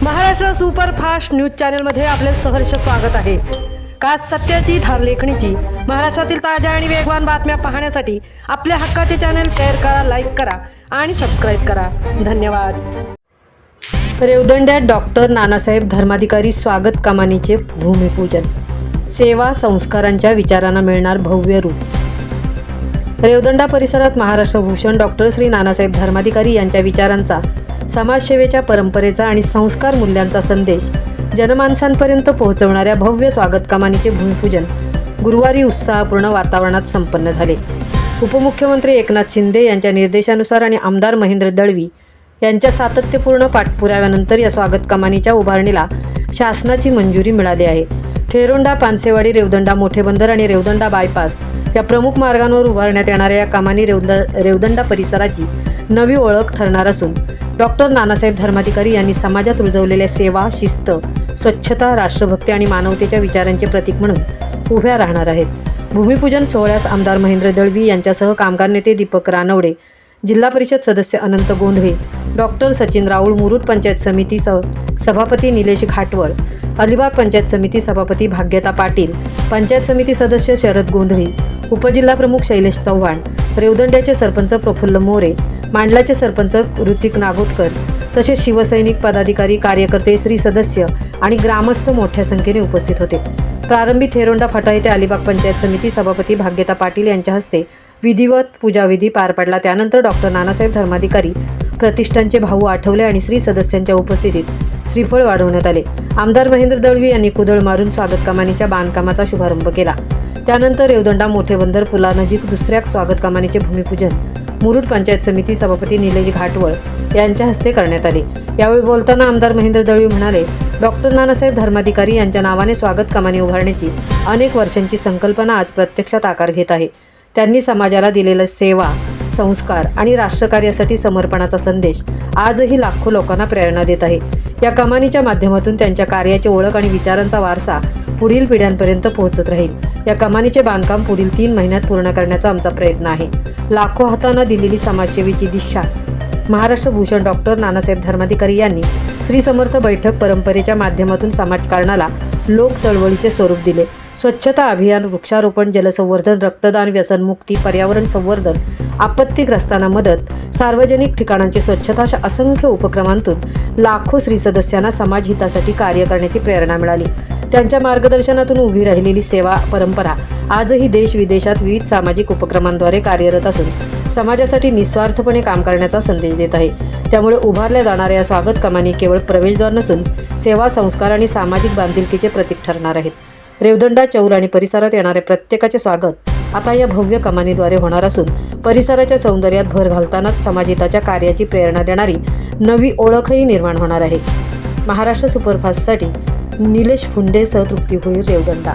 Maharashtra superfast news चॅनलमध्ये आपले सहर्ष स्वागत आहे। का सत्याची धार लेखणीची महाराष्ट्रातील ताज्या आणि वेगवान बातम्या पाहण्यासाठी आपल्या हक्काचे चॅनल शेअर करा, लाईक करा आणि सबस्क्राईब करा। धन्यवाद। रेवदंड्यात डॉक्टर नानासाहेब धर्माधिकारी स्वागत कमानीचे भूमिपूजन। सेवा संस्कारांच्या विचारांना मिळणार भव्य रूप। रेवदंडा परिसरात महाराष्ट्र भूषण डॉक्टर श्री नानासाहेब धर्माधिकारी यांच्या विचारांचा, समाजसेवेच्या परंपरेचा आणि संस्कार मूल्यांचा संदेश जनमानसांपर्यंत पोहोचवणाऱ्या भव्य स्वागत कमानीचे भूमिपूजन गुरुवारी उत्साहपूर्ण वातावरणात संपन्न झाले। उपमुख्यमंत्री एकनाथ शिंदे यांच्या निर्देशानुसार आणि आमदार महेंद्र दळवी यांच्या सातत्यपूर्ण पाठपुराव्यानंतर या स्वागत कमानीच्या उभारणीला शासनाची मंजुरी मिळाली आहे। थेरोंडा, पानसेवाडी, रेवदंडा मोठे बंदर आणि रेवदंडा बायपास या प्रमुख मार्गांवर उभारण्यात येणाऱ्या या कमानी रेवदंडा परिसराची नवी ओळख ठरणार असून डॉक्टर नानासाहेब धर्माधिकारी यांनी समाजात रुजवलेल्या सेवा, शिस्त, स्वच्छता, राष्ट्रभक्ती आणि मानवतेच्या विचारांचे प्रतीक म्हणून उभ्या राहणार आहेत। भूमिपूजन सोहळ्यास आमदार महेंद्र दळवी यांच्यासह कामगार नेते दीपक रानवडे, जिल्हा परिषद सदस्य अनंत गोंधळे, डॉक्टर सचिन राऊळ, मुरुड पंचायत समिती सभापती निलेश घाटवळ, अलिबाग पंचायत समिती सभापती भाग्यता पाटील, पंचायत समिती सदस्य शरद गोंधळी, उपजिल्हा प्रमुख शैलेश चव्हाण, रेवदंड्याचे सरपंच प्रफुल्ल मोरे, मांडलाचे सरपंच ऋतिक नागोटकर तसेच शिवसैनिक, पदाधिकारी, कार्यकर्ते, श्री सदस्य आणि ग्रामस्थ मोठ्या संख्येने उपस्थित होते। प्रारंभी थेरोंडा फाटा येथे अलिबाग पंचायत समिती सभापती भाग्यता पाटील यांच्या हस्ते विधिवत पूजाविधी पार पडला। त्यानंतर डॉक्टर नानासाहेब धर्माधिकारी प्रतिष्ठानचे भाऊ आठवले आणि श्री सदस्यांच्या उपस्थितीत श्रीफळ वाढवण्यात आले। आमदार महेंद्र दळवी यांनी कुदळ मारून स्वागत कमानीच्या बांधकामाचा शुभारंभ केला। त्यानंतर रेवदंडा मोठे बंदर पुलानजीक दुसऱ्या स्वागत कमानीचे भूमिपूजन मुरुड पंचायत समिती सभापती निलेश घाटवळ यांच्या हस्ते करण्यात आले। यावेळी बोलताना आमदार महेंद्र दळवी म्हणाले, डॉक्टर नानासाहेब धर्माधिकारी यांच्या नावाने स्वागत कमानी उभारण्याची अनेक वर्षांची संकल्पना आज प्रत्यक्षात आकार घेत आहे। त्यांनी समाजाला दिलेला सेवा, संस्कार आणि राष्ट्रकार्यासाठी समर्पणाचा संदेश आजही लाखो लोकांना प्रेरणा देत आहे। या कमानीच्या माध्यमातून त्यांच्या कार्याची ओळख आणि विचारांचा वारसा पुढील पिढ्यांपर्यंत पोहोचत राहील। या कमानीचे बांधकाम पुढील 3 महिन्यात पूर्ण करण्याचा आमचा प्रयत्न आहे। लाखो हातांना दिलेली समाजसेवेची दिशा महाराष्ट्र भूषण डॉक्टर नानासाहेब धर्माधिकारी यांनी श्री समर्थ बैठक परंपरेच्या माध्यमातून समाजकारणाला लोक चळवळीचे स्वरूप दिले। स्वच्छता अभियान, वृक्षारोपण, जलसंवर्धन, रक्तदान, व्यसनमुक्ती, पर्यावरण संवर्धन, आपत्तीग्रस्तांना मदत, सार्वजनिक ठिकाणांची स्वच्छता अशा असंख्य उपक्रमांतून लाखो श्री सदस्यांना समाजहितासाठी कार्य करण्याची प्रेरणा मिळाली। त्यांच्या मार्गदर्शनातून उभी राहिलेली सेवा परंपरा आजही देश विदेशात विविध सामाजिक उपक्रमांद्वारे कार्यरत असून समाजासाठी निस्वार्थपणे काम करण्याचा संदेश देत आहे। त्यामुळे उभारल्या जाणाऱ्या या स्वागत कमानी केवळ प्रवेशद्वार नसून सेवा, संस्कार आणि सामाजिक बांधिलकीचे प्रतीक ठरणार आहेत। रेवदंडा, चौल आणि परिसरात येणाऱ्या प्रत्येकाचे स्वागत आता या भव्य कमानीद्वारे होणार असून परिसराच्या सौंदर्यात भर घालतानाच समाजहिताच्या कार्याची प्रेरणा देणारी नवी ओळखही निर्माण होणार आहे। महाराष्ट्र सुपरफास्टसाठी निलेश फुंडेसह तृप्ती भोईर, रेवदंडा।